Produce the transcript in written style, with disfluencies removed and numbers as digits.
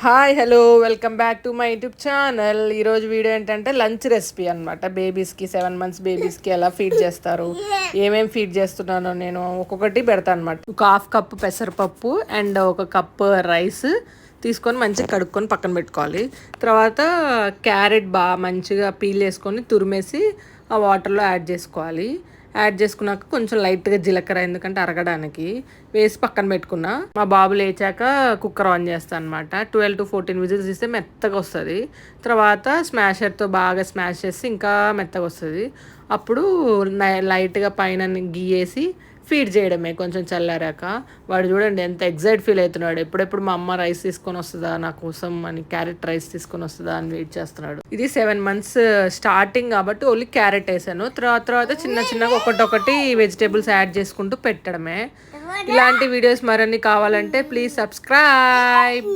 Hi hello welcome back to my YouTube channel. ఈరోజు video ఏంటంటే lunch recipe అనమాట. బేబీస్కి 7 months బేబీస్కి ఎలా ఫీడ్ చేస్తారు, ఏమేమి ఫీడ్ చేస్తున్నానో నేను ఒక్కొక్కటి పెడతాను అనమాట. ఒక 1/2 కప్ పెసరపప్పు అండ్ 1 కప్ రైస్ తీసుకొని మంచిగా కడుక్కొని పక్కన పెట్టుకోవాలి. తర్వాత క్యారెట్ బాగా మంచిగా పీల్ చేసుకొని తురిమేసి ఆ వాటర్లో యాడ్ చేసుకోవాలి. యాడ్ చేసుకున్నాక కొంచెం లైట్గా జీలకర్ర, ఎందుకంటే అరగడానికి వేసి పక్కన పెట్టుకున్నా. మా బాబు లేచాక కుక్కర్ ఆన్ చేస్తాను అనమాట. 12 to 14 విజిల్స్ ఇస్తే మెత్తగా వస్తుంది. తర్వాత స్మాషర్తో బాగా స్మాష్ చేసి ఇంకా మెత్తగా వస్తుంది. అప్పుడు లైట్గా పైన గీయేసి ఫీడ్ చేయడమే కొంచెం చల్లారాక. వాడు చూడండి ఎంత ఎగ్జైట్ ఫీల్ అవుతున్నాడు, ఎప్పుడెప్పుడు మా అమ్మ రైస్ తీసుకొని వస్తుందా నా కోసం అని, క్యారెట్ రైస్ తీసుకొని వస్తుందా అని వెయిట్ చేస్తున్నాడు. ఇది 7 months స్టార్టింగ్ కాబట్టి ఓన్లీ క్యారెట్ వేసాను. తర్వాత చిన్న చిన్నగా ఒకటొకటి వెజిటేబుల్స్ యాడ్ చేసుకుంటూ పెట్టడమే. ఇలాంటి వీడియోస్ మరిన్ని కావాలంటే ప్లీజ్ సబ్స్క్రైబ్.